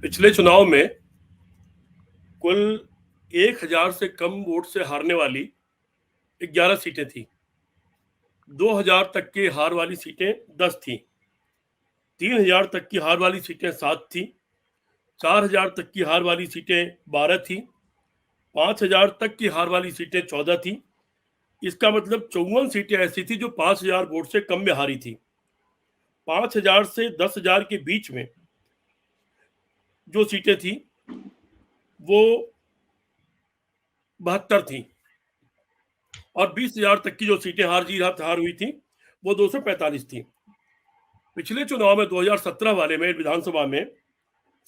पिछले चुनाव में कुल 1000 से कम वोट से हारने वाली 11 सीटें थी। 2000 तक की हार वाली सीटें 10 थी। 3000 तक की हार वाली सीटें 7 थी। 4000 तक की हार वाली सीटें 12 थी। 5000 तक की हार वाली सीटें 14 थी। इसका मतलब 54 सीटें ऐसी थी जो 5000 वोट से कम में हारी थी। 5000 से 10,000 के बीच में जो सीटें थी वो 72 थी और 20,000 तक की जो सीटें हार हुई थी वो 245 थी। पिछले चुनाव में 2017 वाले में विधानसभा में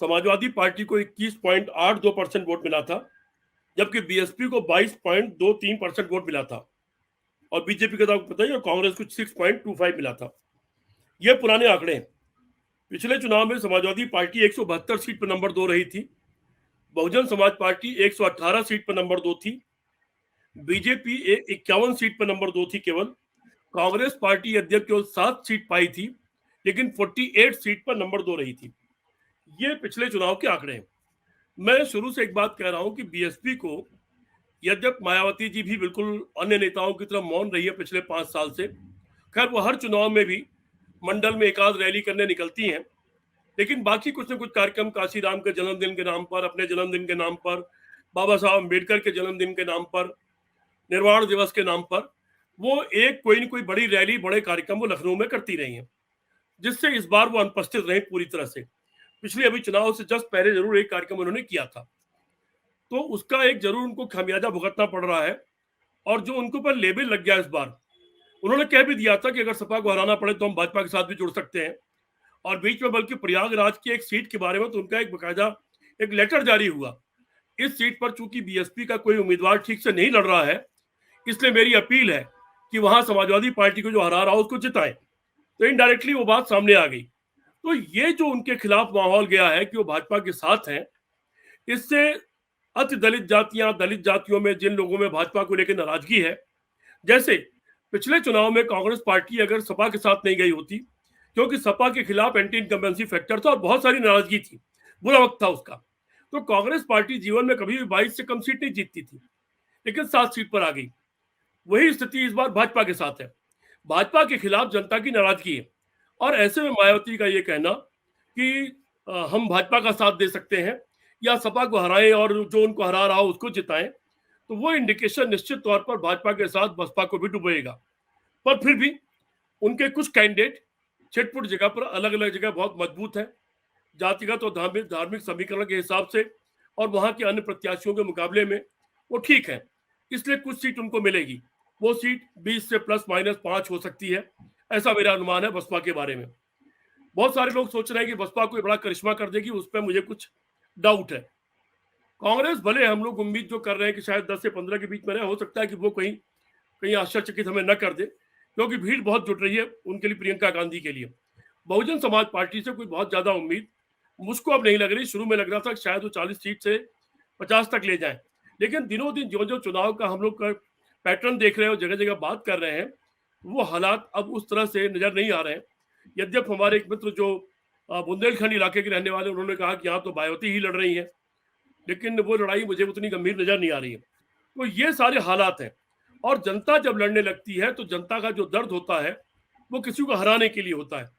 समाजवादी पार्टी को 21.82% वोट मिला था, जबकि बीएसपी को 22.23% वोट मिला था और बीजेपी का तो आपको पता ही है, कांग्रेस को 6.25 मिला था। ये पुराने आंकड़े हैं। पिछले चुनाव में समाजवादी पार्टी 172 सीट पर नंबर 2 रही थी। बहुजन समाज पार्टी 118 सीट पर नंबर 2 थी। बीजेपी 51 सीट पर नंबर 2 थी केवल। कांग्रेस पार्टी अध्यक्ष केवल 7 सीट पाई थी, लेकिन 48 सीट पर नंबर 2 रही थी। ये पिछले चुनाव के आंकड़े हैं। मैं शुरू से एक बात कह रहा हूं कि बीएसपी को, यद्यपि मायावती जी भी बिल्कुल अन्य नेताओं की तरह मौन रही है पिछले 5 साल से, खैर वो हर चुनाव में भी मंडल में एक आध रैली करने निकलती हैं, लेकिन बाकी कुछ न कुछ कार्यक्रम काशीराम के जन्मदिन के नाम पर, अपने जन्मदिन के नाम पर, बाबा साहब अम्बेडकर के जन्मदिन के नाम पर, निर्वाण दिवस के नाम पर, वो एक कोई न कोई बड़ी रैली, बड़े कार्यक्रम वो लखनऊ में करती रही हैं, जिससे इस बार वो अनुपस्थित रहे पूरी तरह से। पिछले अभी चुनाव से जस्ट पहले जरूर एक कार्यक्रम उन्होंने किया था, तो उसका एक जरूर उनको खामियाजा भुगतना पड़ रहा है। और जो उनके ऊपर लेबल लग गया इस बार, उन्होंने कह भी दिया था कि अगर सपा को हराना पड़े तो हम भाजपा के साथ भी जुड़ सकते हैं। और बीच में बल्कि प्रयागराज की एक सीट के बारे में तो उनका एक बकायदा एक लेटर जारी हुआ, इस सीट पर चूंकि बीएसपी का कोई उम्मीदवार ठीक से नहीं लड़ रहा है, इसलिए मेरी अपील है कि वहां समाजवादी पार्टी को जो हरा रहा हो उसको जिताएं। तो इनडायरेक्टली वो बात सामने आ गई। तो ये जो उनके खिलाफ माहौल गया है कि वो भाजपा के साथ हैं, इससे अति दलित जातियां, दलित जातियों में जिन लोगों में भाजपा को लेकर नाराजगी है, जैसे पिछले चुनाव में कांग्रेस पार्टी अगर सपा के साथ नहीं गई होती, क्योंकि सपा के खिलाफ एंटी इनकम्बेंसी फैक्टर था और बहुत सारी नाराजगी थी, बुरा वक्त था उसका, तो कांग्रेस पार्टी जीवन में कभी भी 22 से कम सीट नहीं जीतती थी, लेकिन 7 सीट पर आ गई। वही स्थिति इस बार भाजपा के साथ है। भाजपा के खिलाफ जनता की नाराजगी है और ऐसे में मायावती का ये कहना कि हम भाजपा का साथ दे सकते हैं या सपा को हराएं और जो उनको हरा रहा हो उसको जिताएं, तो वो इंडिकेशन निश्चित तौर पर भाजपा के साथ बसपा को भी डुबोएगा। पर फिर भी उनके कुछ कैंडिडेट छिटपुट जगह पर, अलग अलग जगह बहुत मजबूत है, जातिगत और धार्मिक समीकरण के हिसाब से और वहां के अन्य प्रत्याशियों के मुकाबले में वो ठीक है, इसलिए कुछ सीट उनको मिलेगी। वो सीट 20 से ±5 हो सकती है, ऐसा मेरा अनुमान है बसपा के बारे में। बहुत सारे लोग सोच रहे हैं कि बसपा कोई बड़ा करिश्मा कर देगी, उस पर मुझे कुछ डाउट है। कांग्रेस भले हम लोग उम्मीद जो कर रहे हैं कि शायद 10 से 15 के बीच में रहे, हो सकता है कि वो कहीं कहीं आश्चर्यचकित हमें न कर दे, क्योंकि भीड़ बहुत जुट रही है उनके लिए, प्रियंका गांधी के लिए। बहुजन समाज पार्टी से कोई बहुत ज्यादा उम्मीद मुझको अब नहीं लग रही। शुरू में लग रहा था कि शायद वो 40 सीट से 50 तक ले जाएं, लेकिन दिनों दिन जो जो चुनाव का हम लोग का पैटर्न देख रहे हैं और जगह जगह बात कर रहे हैं, वो हालात अब उस तरह से नजर नहीं आ रहे हैं। यद्यप हमारे एक मित्र जो बुंदेलखंड इलाके के रहने वाले, उन्होंने कहा कि यहाँ तो मायावती ही लड़ रही है, लेकिन वो लड़ाई मुझे उतनी गंभीर नजर नहीं आ रही है। तो ये सारे हालात हैं और जनता जब लड़ने लगती है तो जनता का जो दर्द होता है वो किसी को हराने के लिए होता है,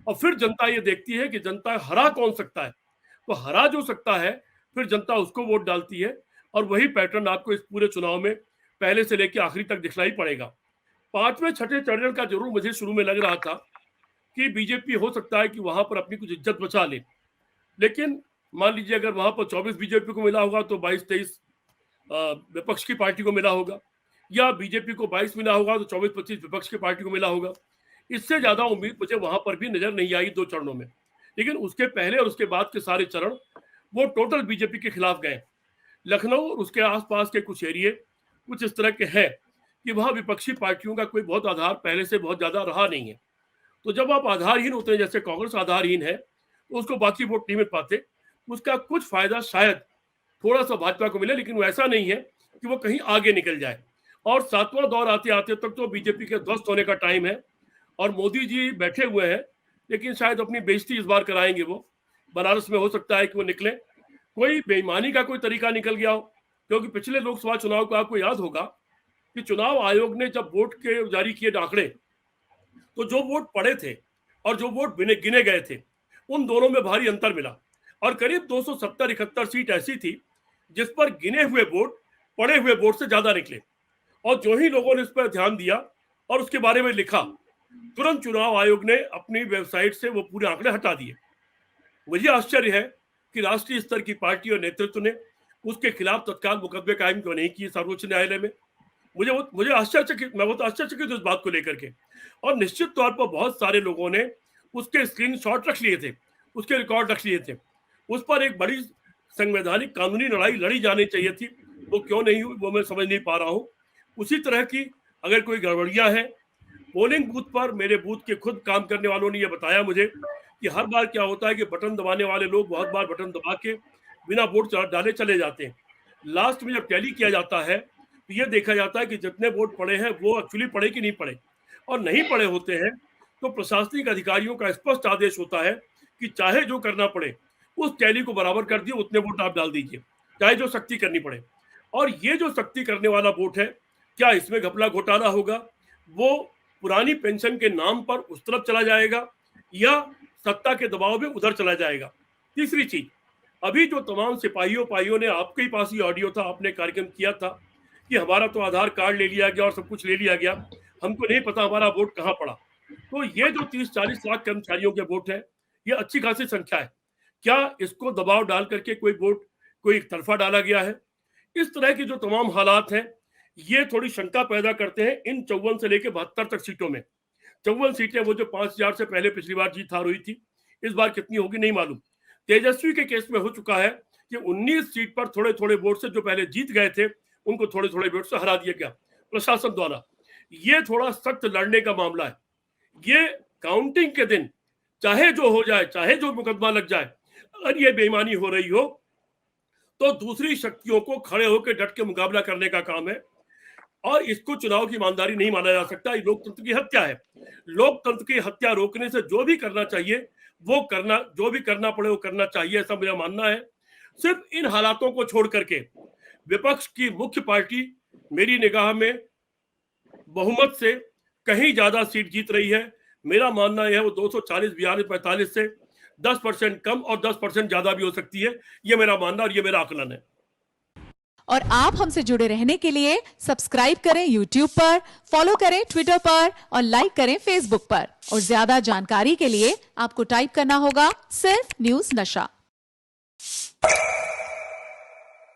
और फिर जनता ये देखती है कि जनता हरा कौन सकता है, तो हरा जो सकता है फिर जनता उसको वोट डालती है। और वही पैटर्न आपको इस पूरे चुनाव में पहले से लेकर आखिरी तक दिखलाई पड़ेगा। पांचवें छठे चरण का जरूर मुझे शुरू में लग रहा था कि बीजेपी हो सकता है कि वहां पर अपनी कुछ इज्जत बचा ले, लेकिन मान लीजिए अगर वहां पर 24 बीजेपी को मिला होगा तो 22-23 विपक्ष की पार्टी को मिला होगा, या बीजेपी को 22 मिला होगा तो 24-25 विपक्ष की पार्टी को मिला होगा। इससे ज्यादा उम्मीद मुझे वहां पर भी नजर नहीं आई 2 चरणों में। लेकिन उसके पहले और उसके बाद के सारे चरण वो टोटल बीजेपी के खिलाफ गए। लखनऊ और उसके आसपास के कुछ एरिए कुछ इस तरह के हैं कि वहां विपक्षी पार्टियों का कोई बहुत आधार पहले से बहुत ज्यादा रहा नहीं है। तो जब आप आधारहीन होते हैं, जैसे कांग्रेस आधारहीन है, तो उसको बाकी वोट नहीं मिल पाते। उसका कुछ फायदा शायद थोड़ा सा भाजपा को मिले, लेकिन वो ऐसा नहीं है कि वो कहीं आगे निकल जाए। और 7वां दौर आते आते तक तो बीजेपी के ध्वस्त होने का टाइम है और मोदी जी बैठे हुए हैं, लेकिन शायद अपनी बेइज्जती इस बार कराएंगे वो, बनारस में हो सकता है कि वो निकले, कोई बेईमानी का कोई तरीका निकल गया हो, क्योंकि पिछले लोकसभा चुनाव को आपको याद होगा कि चुनाव आयोग ने जब वोट के जारी किए आंकड़े, तो जो वोट पड़े थे और जो वोट गिने गए थे, उन दोनों में भारी अंतर मिला और करीब 270-71 सीट ऐसी थी जिस पर गिने हुए वोट पड़े हुए वोट से ज्यादा निकले। और जो ही लोगों ने इस पर ध्यान दिया और उसके बारे में लिखा, तुरंत चुनाव आयोग ने अपनी वेबसाइट से वो पूरे आंकड़े हटा दिए। मुझे आश्चर्य है कि राष्ट्रीय स्तर की पार्टी और नेतृत्व ने उसके खिलाफ तत्काल मुकदमे कायम क्यों नहीं किए सर्वोच्च न्यायालय में। मुझे आश्चर्यचकित, मैं बहुत आश्चर्यचकित इस बात को लेकर के। और निश्चित तौर पर बहुत सारे लोगों ने उसके स्क्रीनशॉट रख लिए थे, उसके रिकॉर्ड रख लिए थे। उस पर एक बड़ी संवैधानिक कानूनी लड़ाई लड़ी जानी चाहिए थी, वो क्यों नहीं हुई वो मैं समझ नहीं पा रहा हूँ। उसी तरह की अगर कोई गड़बड़ियां हैं पोलिंग बूथ पर, मेरे बूथ के खुद काम करने वालों ने यह बताया मुझे कि हर बार क्या होता है कि बटन दबाने वाले लोग बहुत बार बटन दबा के बिना वोट डाले चले जाते हैं। लास्ट में जब टैली किया जाता है तो ये देखा जाता है कि जितने वोट पड़े हैं वो एक्चुअली पड़े कि नहीं पड़े, और नहीं पड़े होते हैं तो प्रशासनिक अधिकारियों का स्पष्ट आदेश होता है कि चाहे जो करना पड़े उस टैली को बराबर कर दिए, उतने वोट आप डाल दीजिए, चाहे जो सख्ती करनी पड़े। और ये जो सख्ती करने वाला वोट है, क्या इसमें घपला घोटाला होगा? वो पुरानी पेंशन के नाम पर उस तरफ चला जाएगा या सत्ता के दबाव में उधर चला जाएगा? तीसरी चीज, अभी जो तमाम सिपाहियों ने, आपके ही पास ही ऑडियो था, आपने कार्यक्रम किया था कि हमारा तो आधार कार्ड ले लिया गया और सब कुछ ले लिया गया, हमको नहीं पता हमारा वोट कहाँ पड़ा। तो ये जो 30-40 लाख कर्मचारियों के वोट है, ये अच्छी खासी संख्या है। क्या इसको दबाव डाल करके कोई वोट कोई एक तरफा डाला गया है? इस तरह की जो तमाम हालात हैं, ये थोड़ी शंका पैदा करते हैं इन 54 से लेकर 72 तक सीटों में। 54 सीटें वो जो 5000 से पहले पिछली बार जीत हार हुई थी, इस बार कितनी होगी नहीं मालूम। तेजस्वी के केस में हो चुका है कि 19 सीट पर थोड़े थोड़े वोट से जो पहले जीत गए थे उनको थोड़े थोड़े वोट से हरा दिया गया प्रशासन द्वारा। ये थोड़ा सख्त लड़ने का मामला है। ये काउंटिंग के दिन चाहे जो हो जाए, चाहे जो मुकदमा लग जाए, अगर ये बेईमानी हो रही हो तो दूसरी शक्तियों को खड़े होकर डट के मुकाबला करने का काम है। और इसको चुनाव की ईमानदारी नहीं माना जा सकता। ये लोकतंत्र की हत्या है। लोकतंत्र की हत्या रोकने से जो भी करना चाहिए वो करना, जो भी करना पड़े वो करना चाहिए, ऐसा मेरा मानना है। सिर्फ इन हालातों को छोड़ करके विपक्ष की मुख्य पार्टी मेरी निगाह में बहुमत से कहीं ज्यादा सीट जीत रही है। मेरा मानना यह है वो 240, 42, 45 से 10% कम और 10% ज्यादा भी हो सकती है। ये मेरा मानना और ये मेरा आकलन है। और आप हमसे जुड़े रहने के लिए सब्सक्राइब करें YouTube पर, फॉलो करें Twitter पर और लाइक करें Facebook पर। और ज्यादा जानकारी के लिए आपको टाइप करना होगा सिर्फ न्यूज़ नशा।